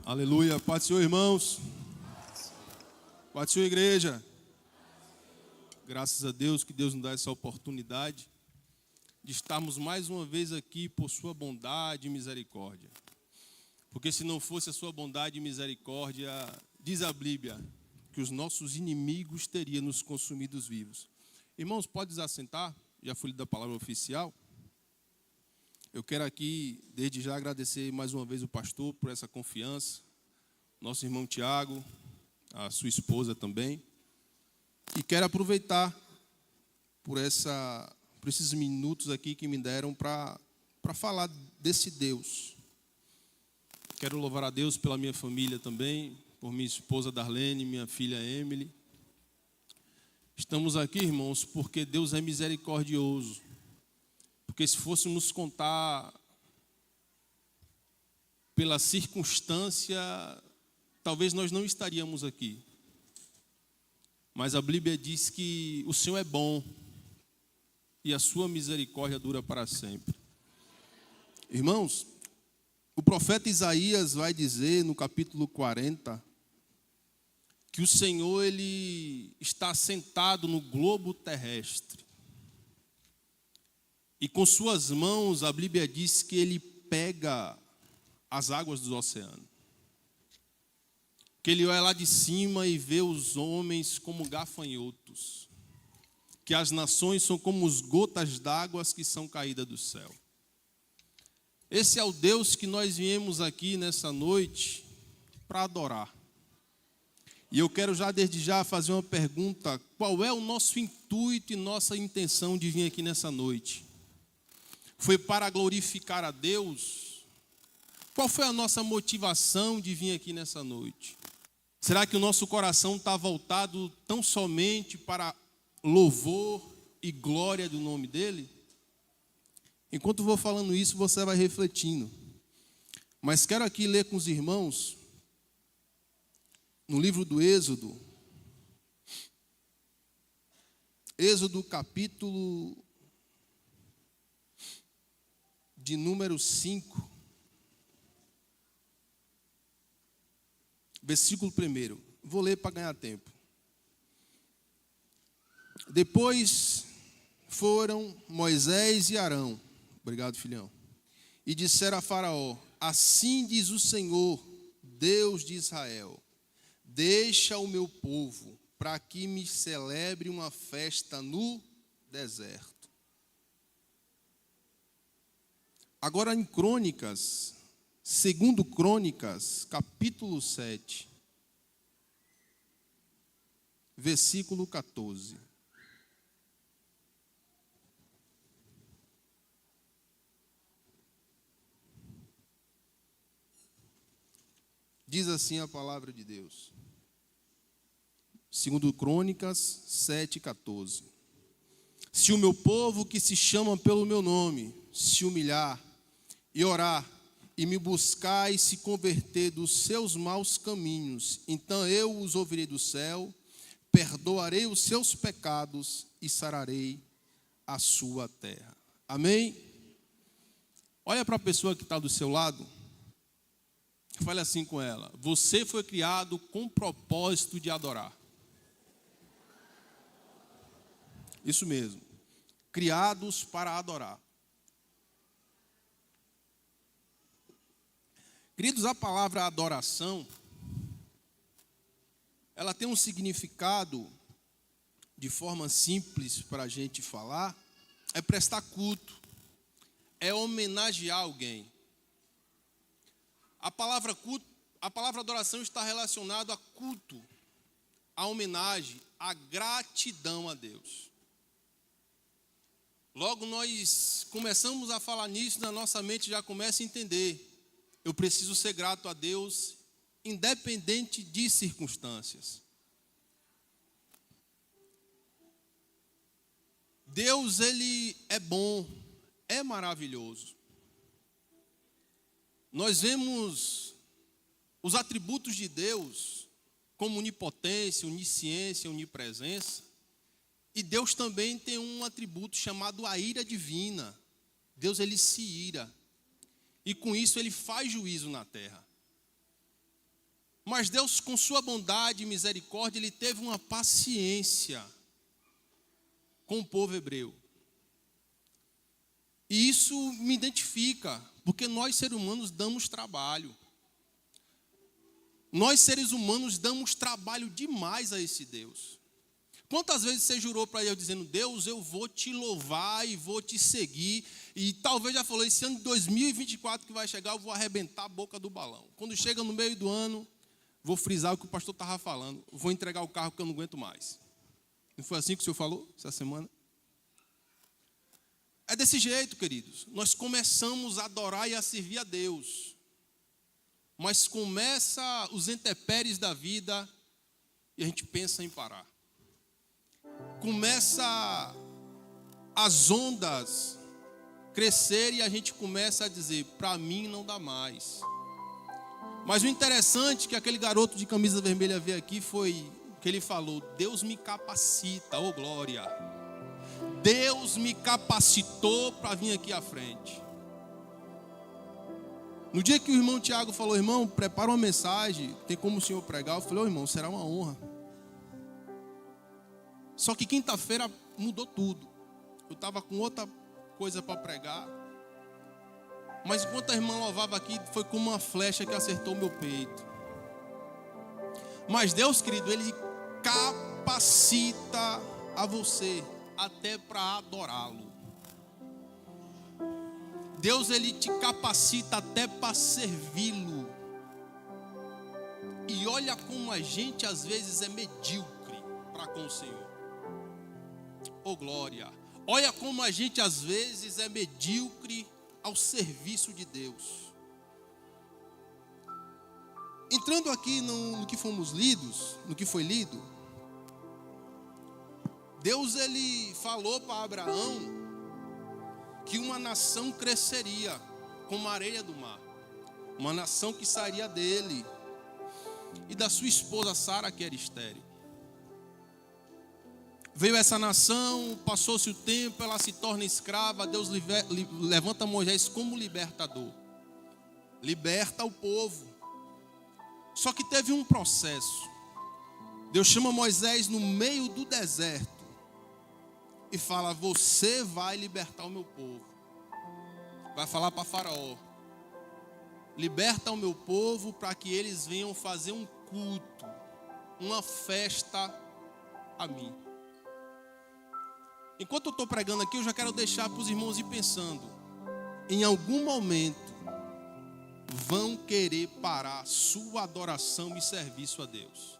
Aleluia, paz do Senhor, irmãos. Paz do Senhor, igreja. Graças a Deus que Deus nos dá essa oportunidade de estarmos mais uma vez aqui por sua bondade e misericórdia. Porque se não fosse a sua bondade e misericórdia, diz a Bíblia, que os nossos inimigos teriam nos consumido vivos. Irmãos, pode desassentar, já fui lida a palavra oficial. Eu quero aqui, desde já, agradecer mais uma vez o pastor por essa confiança, nosso irmão Tiago, a sua esposa também. E quero aproveitar por esses minutos aqui que me deram para falar desse Deus. Quero louvar a Deus pela minha família também, por minha esposa Darlene, minha filha Emily. Estamos aqui, irmãos, porque Deus é misericordioso. Porque se fôssemos contar pela circunstância, talvez nós não estaríamos aqui. Mas a Bíblia diz que o Senhor é bom e a sua misericórdia dura para sempre. Irmãos, o profeta Isaías vai dizer no capítulo 40 que o Senhor ele está sentado no globo terrestre. E com suas mãos, a Bíblia diz que ele pega as águas do oceano. Que ele olha lá de cima e vê os homens como gafanhotos. Que as nações são como as gotas d'água que são caídas do céu. Esse é o Deus que nós viemos aqui nessa noite para adorar. E eu quero já desde já fazer uma pergunta. Qual é o nosso intuito e nossa intenção de vir aqui nessa noite? Foi para glorificar a Deus? Qual foi a nossa motivação de vir aqui nessa noite? Será que o nosso coração está voltado tão somente para louvor e glória do nome dEle? Enquanto eu vou falando isso, você vai refletindo. Mas quero aqui ler com os irmãos, no livro do Êxodo, Êxodo capítulo de número 5, versículo 1. Vou ler para ganhar tempo. Depois foram Moisés e Arão, obrigado, filhão, e disseram a Faraó: assim diz o Senhor, Deus de Israel, deixa o meu povo, para que me celebre uma festa no deserto. Agora em Crônicas, segundo Crônicas, capítulo 7, versículo 14. Diz assim a palavra de Deus. Segundo Crônicas 7, 14. Se o meu povo que se chama pelo meu nome se humilhar e orar, e me buscar e se converter dos seus maus caminhos, então eu os ouvirei do céu, perdoarei os seus pecados e sararei a sua terra. Amém? Olha para a pessoa que está do seu lado, fale assim com ela: você foi criado com o propósito de adorar. Isso mesmo, criados para adorar. Queridos, a palavra adoração, ela tem um significado, de forma simples para a gente falar, é prestar culto, é homenagear alguém. A palavra culto, a palavra adoração está relacionada a culto, a homenagem, a gratidão a Deus. Logo nós começamos a falar nisso, na nossa mente já começa a entender. Eu preciso ser grato a Deus, independente de circunstâncias. Deus, Ele é bom, é maravilhoso. Nós vemos os atributos de Deus, como onipotência, onisciência, onipresença. E Deus também tem um atributo chamado a ira divina. Deus, Ele se ira. E com isso ele faz juízo na terra. Mas Deus, com sua bondade e misericórdia, Ele teve uma paciência com o povo hebreu. E isso me identifica, porque nós, seres humanos, damos trabalho. Nós, seres humanos, damos trabalho demais a esse Deus. Quantas vezes você jurou para Deus dizendo: Deus, eu vou te louvar e vou te seguir. E talvez já falou: esse ano de 2024 que vai chegar, eu vou arrebentar a boca do balão. Quando chega no meio do ano, vou frisar o que o pastor estava falando. Vou entregar o carro que eu não aguento mais. Não foi assim que o senhor falou essa semana? É desse jeito, queridos. Nós começamos a adorar e a servir a Deus. Mas começa os intempéries da vida e a gente pensa em parar. Começa as ondas crescer e a gente começa a dizer: para mim não dá mais. Mas o interessante é que aquele garoto de camisa vermelha veio aqui foi que ele falou: Deus me capacita, ô glória. Deus me capacitou para vir aqui à frente. No dia que o irmão Tiago falou: irmão, prepara uma mensagem, tem como o senhor pregar? Eu falei: ô irmão, será uma honra. Só que quinta-feira mudou tudo. Eu estava com outra coisa para pregar. Mas enquanto a irmã louvava aqui, foi como uma flecha que acertou meu peito. Mas Deus, querido, Ele capacita a você até para adorá-lo. Deus, Ele te capacita até para servi-lo. E olha como a gente às vezes é medíocre para com o Senhor. Oh glória! Olha como a gente às vezes é medíocre ao serviço de Deus. Entrando aqui no que fomos lidos, no que foi lido, Deus, Ele falou para Abraão que uma nação cresceria como a areia do mar. Uma nação que sairia dele e da sua esposa Sara, que era estéril. Veio essa nação, passou-se o tempo, ela se torna escrava. Deus levanta Moisés como libertador. Liberta o povo. Só que teve um processo. Deus chama Moisés no meio do deserto e fala: você vai libertar o meu povo. Vai falar para Faraó: liberta o meu povo para que eles venham fazer um culto, uma festa a mim. Enquanto eu estou pregando aqui, eu já quero deixar para os irmãos ir pensando. Em algum momento vão querer parar sua adoração e serviço a Deus.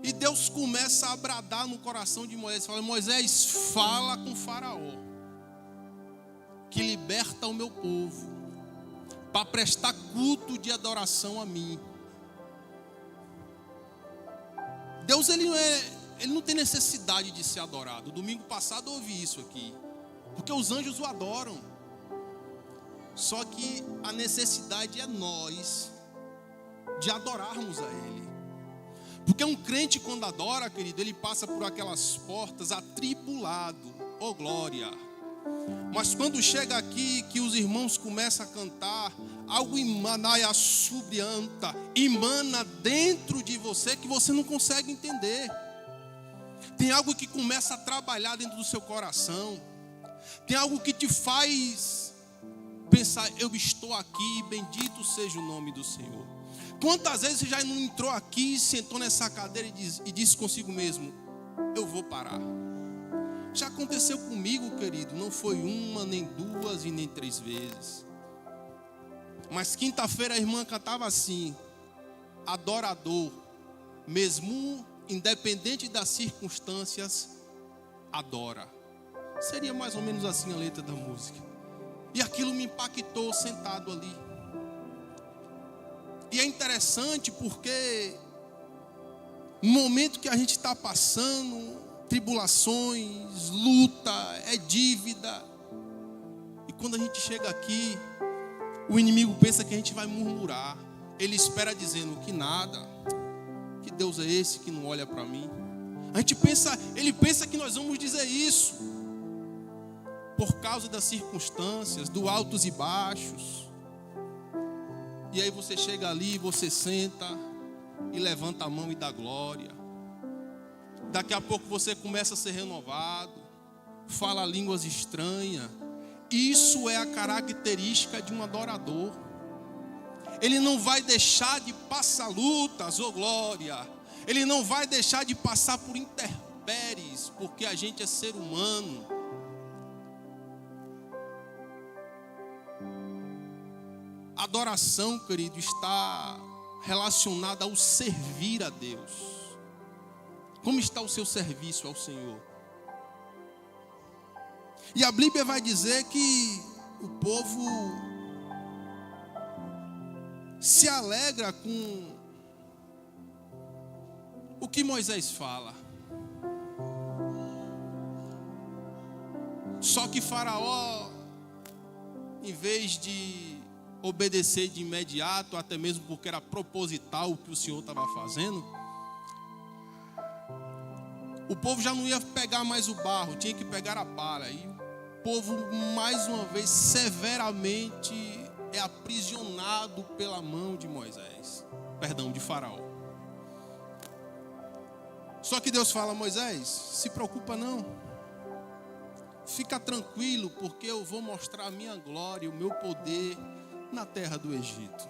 E Deus começa a bradar no coração de Moisés. Fala: Moisés, fala com Faraó que liberta o meu povo para prestar culto de adoração a mim. Deus, Ele não tem necessidade de ser adorado. Domingo passado eu ouvi isso aqui, porque os anjos o adoram. Só que a necessidade é nós de adorarmos a Ele. Porque um crente, quando adora, querido, ele passa por aquelas portas atribulado, oh glória. Mas quando chega aqui, que os irmãos começam a cantar, algo emana subianta, emana dentro de você que você não consegue entender. Tem algo que começa a trabalhar dentro do seu coração. Tem algo que te faz pensar: eu estou aqui, bendito seja o nome do Senhor. Quantas vezes você já não entrou aqui, sentou nessa cadeira e disse consigo mesmo: eu vou parar. Já aconteceu comigo, querido. Não foi uma, nem duas e nem três vezes. Mas quinta-feira a irmã cantava assim: adorador, mesmo independente das circunstâncias, adora. Seria mais ou menos assim a letra da música. E aquilo me impactou sentado ali. E é interessante porque no momento que a gente está passando tribulações, luta, é dívida, e quando a gente chega aqui, o inimigo pensa que a gente vai murmurar. Ele espera dizendo que nada, que Deus é esse que não olha para mim. Ele pensa que nós vamos dizer isso por causa das circunstâncias, do altos e baixos. E aí você chega ali, você senta e levanta a mão e dá glória. Daqui a pouco você começa a ser renovado, fala línguas estranhas. Isso é a característica de um adorador. Ele não vai deixar de passar lutas, ou glória. Ele não vai deixar de passar por intempéries, porque a gente é ser humano. Adoração, querido, está relacionada ao servir a Deus. Como está o seu serviço ao Senhor? E a Bíblia vai dizer que o povo se alegra com o que Moisés fala. Só que Faraó, em vez de obedecer de imediato, até mesmo porque era proposital o que o Senhor estava fazendo, o povo já não ia pegar mais o barro, tinha que pegar a palha. E o povo, mais uma vez, severamente é aprisionado pela mão de de Faraó. Só que Deus fala: Moisés, se preocupa não. Fica tranquilo, porque eu vou mostrar a minha glória, o meu poder na terra do Egito.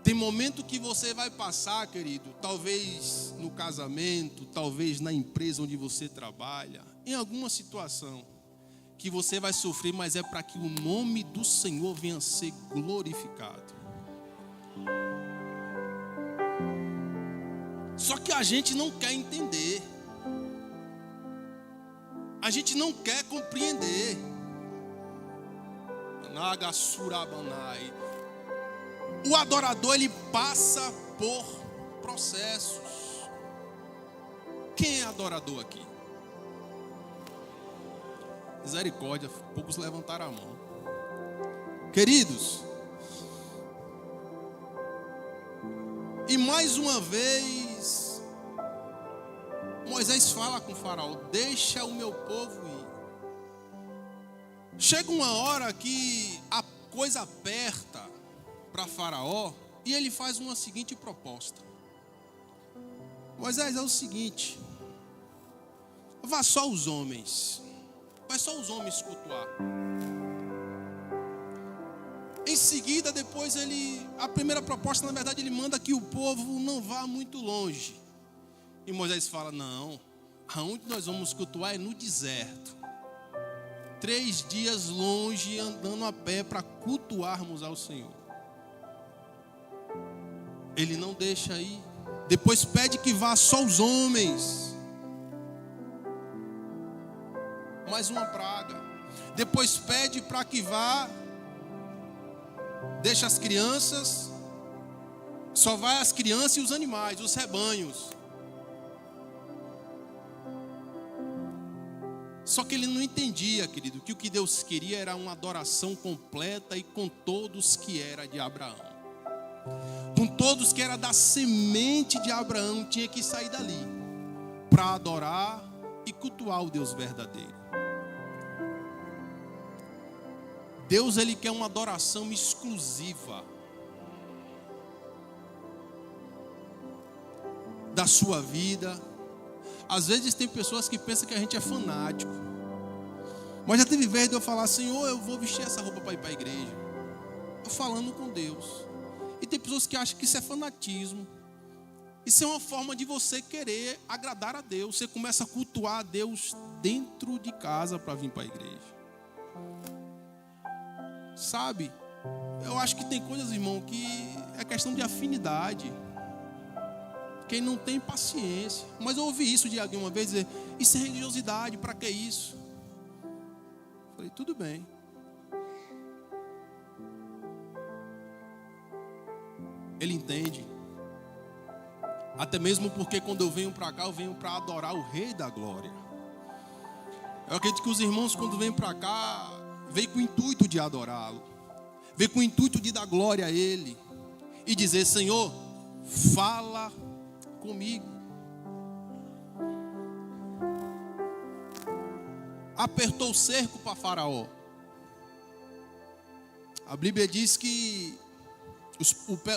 Tem momento que você vai passar, querido, talvez no casamento, talvez na empresa onde você trabalha, em alguma situação que você vai sofrer, mas é para que o nome do Senhor venha a ser glorificado. Só que a gente não quer entender. A gente não quer compreender. O adorador, ele passa por processos. Quem é adorador aqui? Misericórdia, poucos levantaram a mão. Queridos, e mais uma vez, Moisés fala com o Faraó: deixa o meu povo ir. Chega uma hora que a coisa aperta para Faraó e ele faz uma seguinte proposta: Moisés, é o seguinte, vá só os homens, vai só os homens cultuar. Em seguida, depois a primeira proposta, na verdade, ele manda que o povo não vá muito longe. E Moisés fala: não, aonde nós vamos cultuar é no deserto. 3 dias longe, andando a pé, para cultuarmos ao Senhor. Ele não deixa ir. Depois pede que vá só os homens. Mais uma praga. Depois pede para que vá, deixa as crianças, só vai as crianças e os animais, os rebanhos. Só que ele não entendia, querido, que o que Deus queria era uma adoração completa e com todos que era de Abraão. Com todos que era da semente de Abraão, tinha que sair dali para adorar e cultuar o Deus verdadeiro. Deus, ele quer uma adoração exclusiva da sua vida. Às vezes tem pessoas que pensam que a gente é fanático. Mas já teve vez de eu falar: Senhor, eu vou vestir essa roupa para ir para a igreja. Eu falando com Deus. E tem pessoas que acham que isso é fanatismo. Isso é uma forma de você querer agradar a Deus. Você começa a cultuar a Deus dentro de casa para vir para a igreja. Sabe? Eu acho que tem coisas, irmão, que é questão de afinidade. Quem não tem paciência. Mas eu ouvi isso de alguém uma vez dizer: isso é religiosidade, para que isso? Eu falei: tudo bem. Ele entende. Até mesmo porque quando eu venho para cá, eu venho para adorar o Rei da Glória. Eu acredito que os irmãos, quando vêm para cá, vêm com o intuito de adorá-lo. Vêm com o intuito de dar glória a Ele. E dizer: Senhor, fala comigo. Apertou o cerco para Faraó. A Bíblia diz que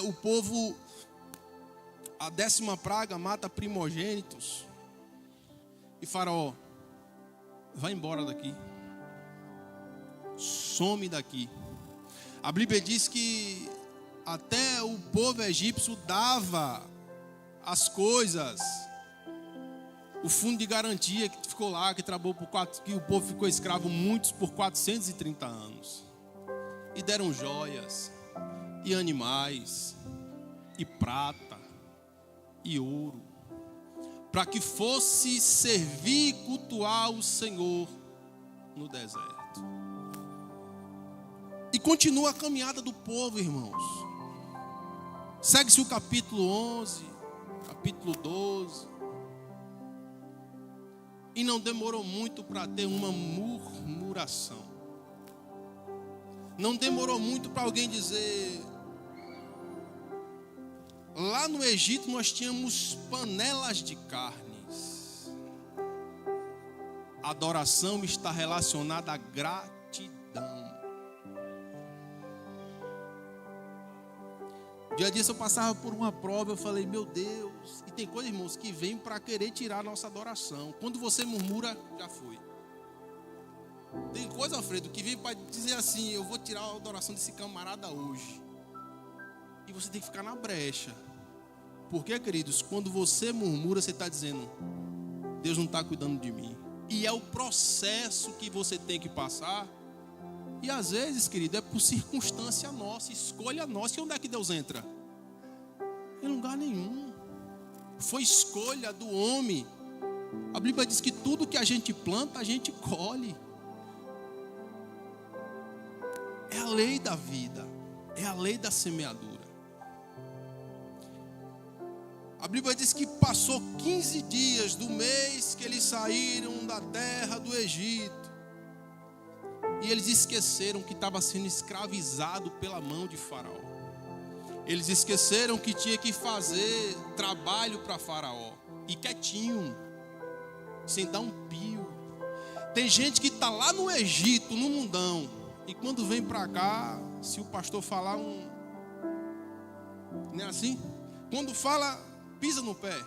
O povo, a 10ª praga mata primogênitos. E Faraó, vai embora daqui. Some daqui. A Bíblia diz que até o povo egípcio dava as coisas, o fundo de garantia que ficou lá, que trabalhou que o povo ficou escravo muitos por 430 anos. E deram joias, e animais, e prata, e ouro, para que fosse servir e cultuar o Senhor no deserto. E continua a caminhada do povo, irmãos. Segue-se o capítulo 11, capítulo 12. E não demorou muito para ter uma murmuração. Não demorou muito para alguém dizer: lá no Egito nós tínhamos panelas de carnes. A adoração está relacionada à gratidão. Dia a dia eu passava por uma prova, eu falei, meu Deus. E tem coisa, irmãos, que vem para querer tirar a nossa adoração. Quando você murmura, já foi. Tem coisa, Alfredo, que vem para dizer assim, eu vou tirar a adoração desse camarada hoje. E você tem que ficar na brecha. Porque, queridos, quando você murmura, você está dizendo, Deus não está cuidando de mim. E é o processo que você tem que passar. E às vezes, querido, é por circunstância nossa, escolha nossa. E onde é que Deus entra? Em lugar nenhum. Foi escolha do homem. A Bíblia diz que tudo que a gente planta, a gente colhe. É a lei da vida. É a lei da semeadura. A Bíblia diz que passou 15 dias do mês que eles saíram da terra do Egito. E eles esqueceram que estava sendo escravizado pela mão de Faraó. Eles esqueceram que tinha que fazer trabalho para Faraó. E quietinho, sem dar um pio. Tem gente que está lá no Egito, no mundão. E quando vem para cá, se o pastor falar não é assim? Quando fala, pisa no pé.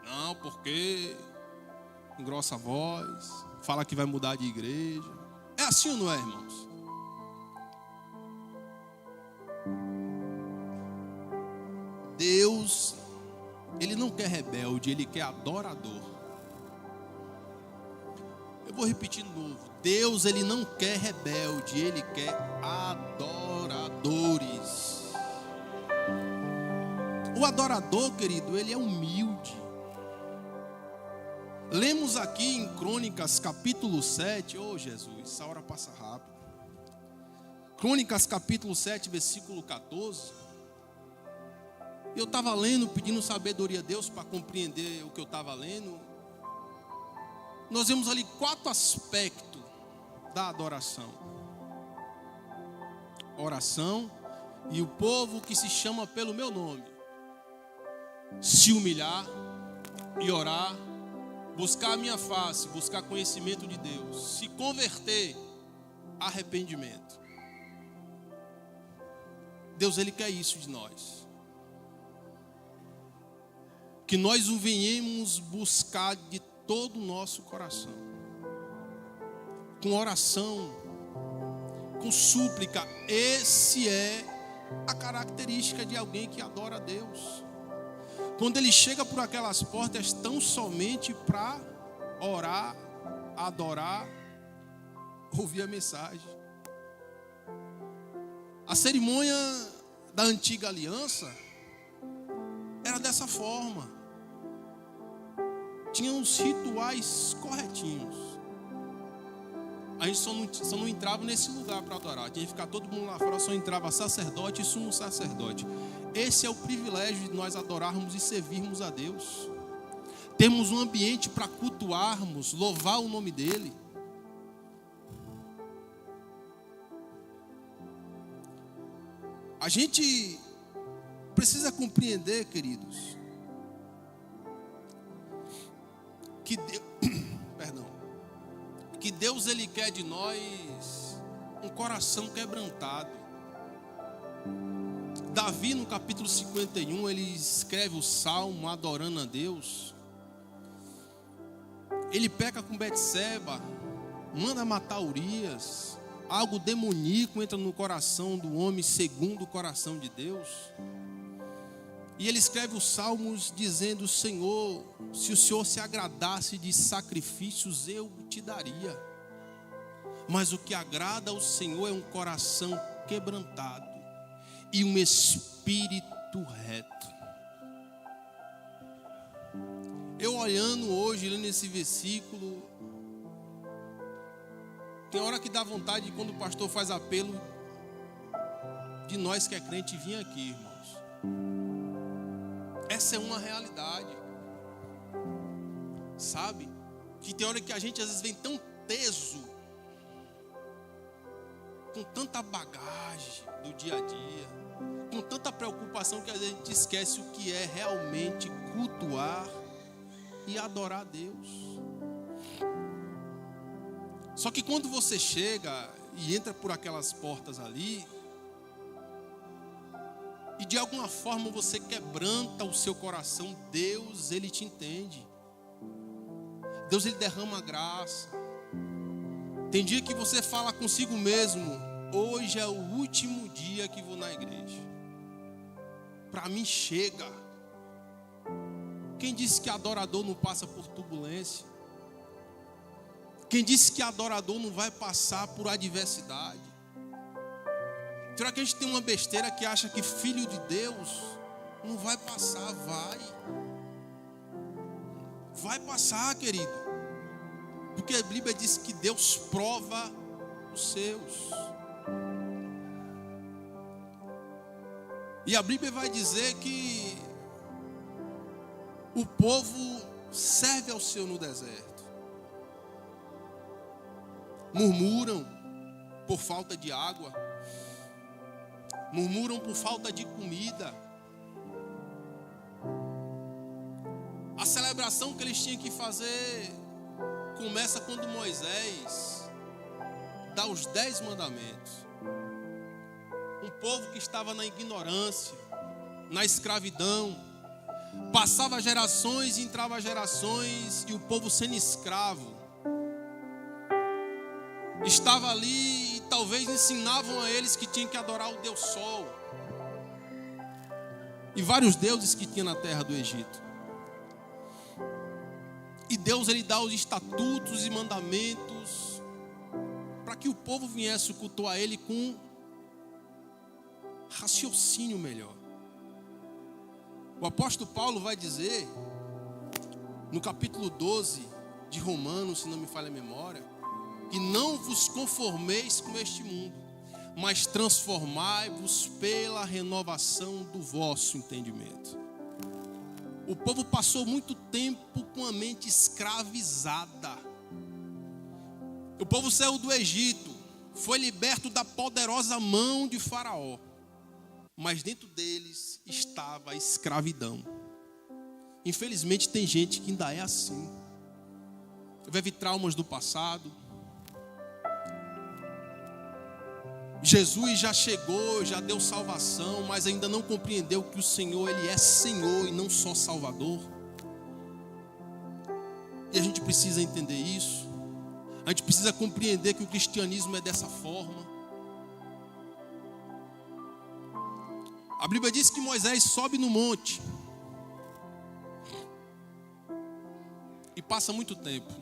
Não, porque engrossa a voz, fala que vai mudar de igreja. É assim ou não é, irmãos? Deus, Ele não quer rebelde, Ele quer adorador. Eu vou repetir de novo. Deus, Ele não quer rebelde, Ele quer adoradores. O adorador, querido, ele é humilde. Lemos aqui em Crônicas capítulo 7, Jesus, essa hora passa rápido. Crônicas capítulo 7, versículo 14. Eu estava lendo, pedindo sabedoria a Deus para compreender o que eu estava lendo. Nós vemos ali 4 aspectos da adoração: oração, e o povo que se chama pelo meu nome se humilhar e orar, buscar a minha face, buscar conhecimento de Deus, se converter, arrependimento. Deus, Ele quer isso de nós. Que nós o venhamos buscar de todo o nosso coração. Com oração, com súplica. Esse é a característica de alguém que adora a Deus. Quando ele chega por aquelas portas, tão somente para orar, adorar, ouvir a mensagem. A cerimônia da antiga aliança era dessa forma. Tinha os rituais corretinhos. A gente só não entrava nesse lugar para adorar. Tinha que ficar todo mundo lá fora, só entrava sacerdote e sumo sacerdote. Esse é o privilégio de nós adorarmos e servirmos a Deus. Temos um ambiente para cultuarmos, louvar o nome dEle. A gente precisa compreender, queridos, que Deus, Ele quer de nós um coração quebrantado. Davi, no capítulo 51, ele escreve o salmo adorando a Deus. Ele peca com Betseba, manda matar Urias. Algo demoníaco entra no coração do homem segundo o coração de Deus. E ele escreve os salmos dizendo: Senhor, se o Senhor se agradasse de sacrifícios, eu te daria. Mas o que agrada ao Senhor é um coração quebrantado e um espírito reto. Eu olhando hoje, lendo esse versículo, tem hora que dá vontade, quando o pastor faz apelo, de nós que é crente vir aqui, irmãos. Essa é uma realidade, sabe? Que tem hora que a gente às vezes vem tão teso, com tanta bagagem do dia a dia, com tanta preocupação, que às vezes a gente esquece o que é realmente cultuar e adorar a Deus. Só que quando você chega e entra por aquelas portas ali, e de alguma forma você quebranta o seu coração, Deus, Ele te entende. Deus, Ele derrama graça. Tem dia que você fala consigo mesmo: hoje é o último dia que vou na igreja. Para mim chega. Quem disse que adorador não passa por turbulência? Quem disse que adorador não vai passar por adversidade? Será que a gente tem uma besteira que acha que filho de Deus não vai passar? Vai passar, querido. Porque a Bíblia diz que Deus prova os seus. E a Bíblia vai dizer que o povo serve ao Senhor no deserto. Murmuram por falta de água. Murmuram por falta de comida. A celebração que eles tinham que fazer começa quando Moisés dá os 10 mandamentos. Um povo que estava na ignorância, na escravidão, passava gerações e entrava gerações, e o povo sendo escravo estava ali, e talvez ensinavam a eles que tinham que adorar o Deus Sol e vários deuses que tinha na terra do Egito. E Deus, Ele dá os estatutos e mandamentos para que o povo viesse cultuar Ele com raciocínio melhor. O apóstolo Paulo vai dizer, no capítulo 12 de Romanos, se não me falha a memória, que não vos conformeis com este mundo, mas transformai-vos pela renovação do vosso entendimento. O povo passou muito tempo com a mente escravizada. O povo saiu do Egito, foi liberto da poderosa mão de Faraó, mas dentro deles estava a escravidão. Infelizmente tem gente que ainda é assim. Vive traumas do passado. Jesus já chegou, já deu salvação, mas ainda não compreendeu que o Senhor, Ele é Senhor e não só Salvador. E a gente precisa entender isso. A gente precisa compreender que o cristianismo é dessa forma. A Bíblia diz que Moisés sobe no monte e passa muito tempo.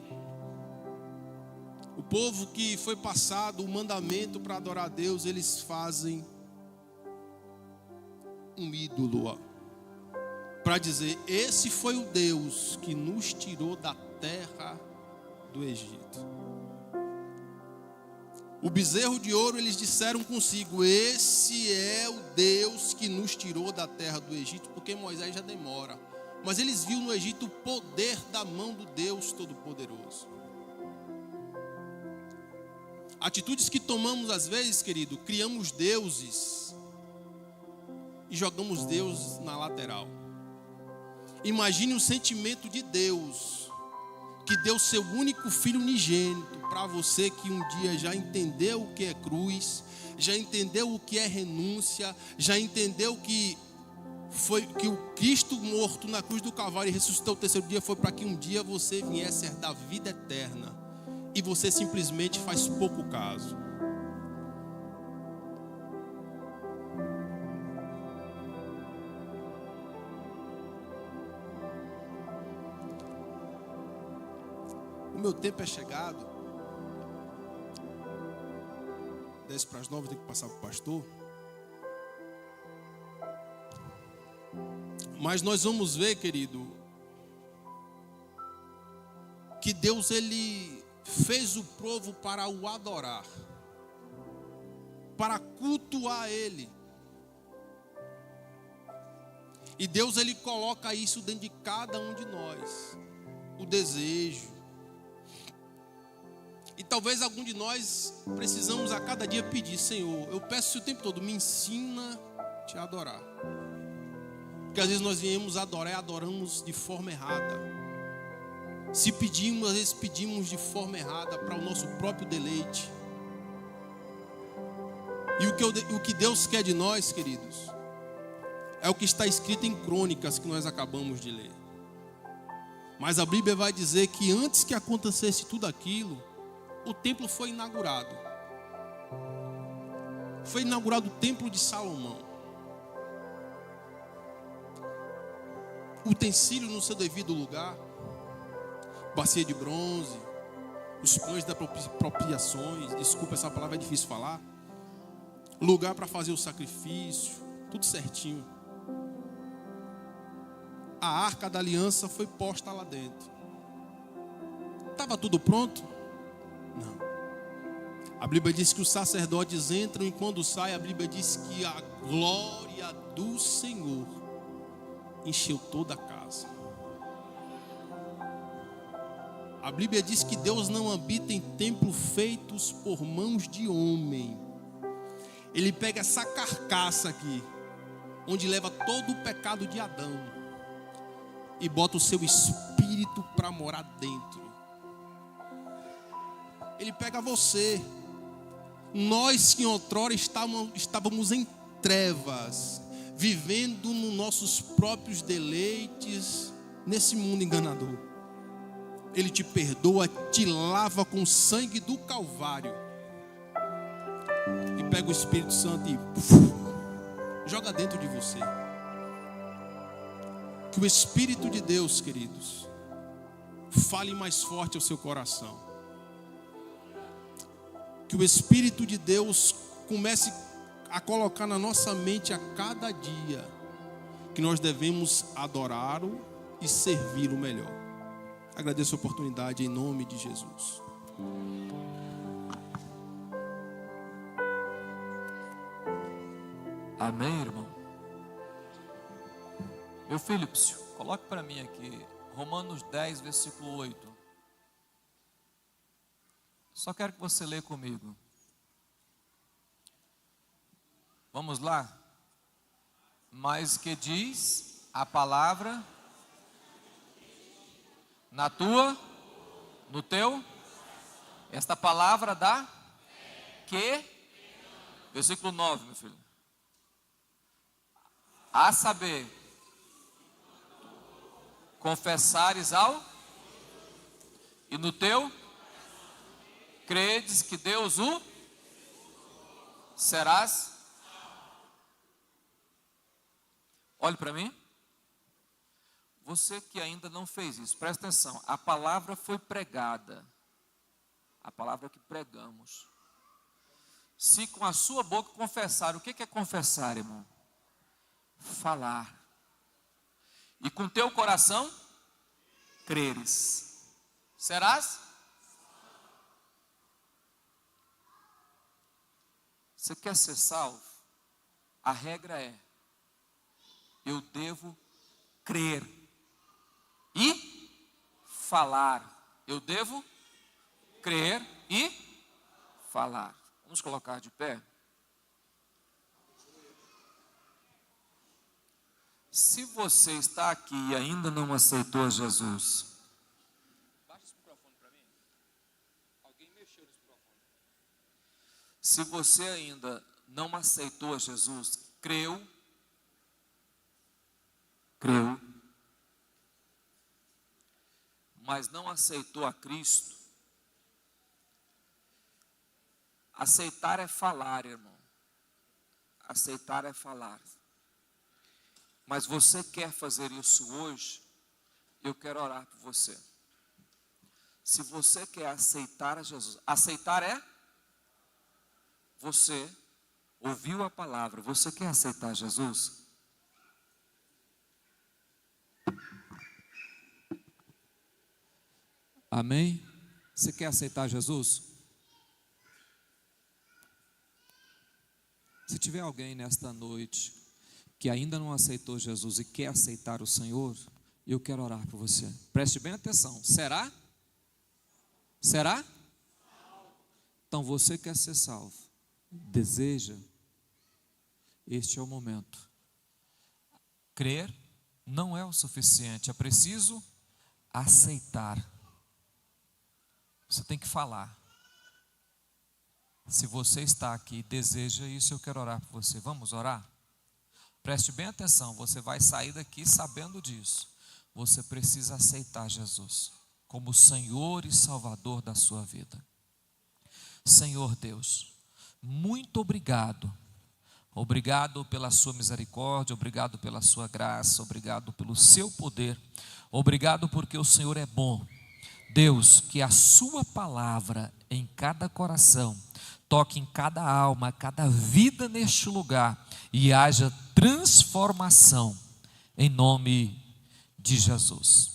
O povo que foi passado o mandamento para adorar a Deus, eles fazem um ídolo para dizer: esse foi o Deus que nos tirou da terra do Egito. O bezerro de ouro, eles disseram consigo: esse é o Deus que nos tirou da terra do Egito, porque Moisés já demora. Mas eles viram no Egito o poder da mão do Deus Todo-Poderoso. Atitudes que tomamos às vezes, querido, criamos deuses e jogamos Deus na lateral. Imagine o sentimento de Deus que deu seu único filho unigênito para você que um dia já entendeu o que é cruz, já entendeu o que é renúncia, já entendeu que o Cristo morto na cruz do Calvário e ressuscitou o terceiro dia foi para que um dia você viesse herdar a vida eterna, e você simplesmente faz pouco caso. O meu tempo é chegado. 8:50, tenho que passar para o pastor. Mas nós vamos ver, querido, que Deus, ele fez o povo para o adorar, para cultuar ele. E Deus, ele coloca isso dentro de cada um de nós, o desejo. E talvez algum de nós precisamos a cada dia pedir: Senhor, eu peço o tempo todo, me ensina a te adorar. Porque às vezes nós viemos adorar e adoramos de forma errada. Se pedimos, às vezes pedimos de forma errada para o nosso próprio deleite. E o que Deus quer de nós, queridos, é o que está escrito em Crônicas que nós acabamos de ler. Mas a Bíblia vai dizer que antes que acontecesse tudo aquilo, o templo foi inaugurado. Foi inaugurado o templo de Salomão. Utensílio no seu devido lugar, bacia de bronze, os pães das propriações, desculpa, essa palavra é difícil falar, lugar para fazer o sacrifício, tudo certinho. A arca da aliança foi posta lá dentro. Estava tudo pronto? Não. A Bíblia diz que os sacerdotes entram, e quando saem, a Bíblia diz que a glória do Senhor encheu toda a casa. A Bíblia diz que Deus não habita em templos feitos por mãos de homem. Ele pega essa carcaça aqui, onde leva todo o pecado de Adão, e bota o seu espírito para morar dentro. Ele pega você. Nós que outrora estávamos em trevas, vivendo nos nossos próprios deleites, nesse mundo enganador. Ele te perdoa, te lava com o sangue do Calvário, e pega o Espírito Santo e joga dentro de você. Que o Espírito de Deus, queridos, fale mais forte ao seu coração. Que o Espírito de Deus comece a colocar na nossa mente a cada dia que nós devemos adorá-lo e servi-lo melhor. Agradeço a oportunidade em nome de Jesus. Amém, irmão? Meu filho, coloque para mim aqui Romanos 10, versículo 8. Só quero que você leia comigo. Vamos lá? Mas que diz a palavra na tua, no teu, esta palavra dá que, versículo 9, meu filho, a saber, confessares ao, e no teu, credes que Deus o serás. Olhe para mim. Você que ainda não fez isso, presta atenção. A palavra foi pregada. A palavra que pregamos. Se com a sua boca confessar, o que é confessar, irmão? Falar. E com teu coração, creres. Serás? Você quer ser salvo? A regra é: eu devo crer e falar. Eu devo crer e falar. Vamos colocar de pé? Se você está aqui e ainda não aceitou Jesus, baixe esse Se você ainda não aceitou a Jesus, creu, mas não aceitou a Cristo, aceitar é falar, irmão. Aceitar é falar. Mas você quer fazer isso hoje? Eu quero orar por você. Se você quer aceitar a Jesus, aceitar é? Você ouviu a palavra, você quer aceitar Jesus? Amém? Você quer aceitar Jesus? Se tiver alguém nesta noite que ainda não aceitou Jesus e quer aceitar o Senhor, eu quero orar por você. Preste bem atenção. Será? Será? Então você quer ser salvo, deseja, este é o momento. Crer não é o suficiente, é preciso aceitar. Você tem que falar. Se você está aqui e deseja isso, eu quero orar por você. Vamos orar? Preste bem atenção, você vai sair daqui sabendo disso. Você precisa aceitar Jesus como Senhor e Salvador da sua vida. Senhor Deus, muito obrigado. Obrigado pela sua misericórdia, obrigado pela sua graça, obrigado pelo seu poder. Obrigado porque o Senhor é bom. Deus, que a sua palavra em cada coração toque em cada alma, cada vida neste lugar e haja transformação em nome de Jesus.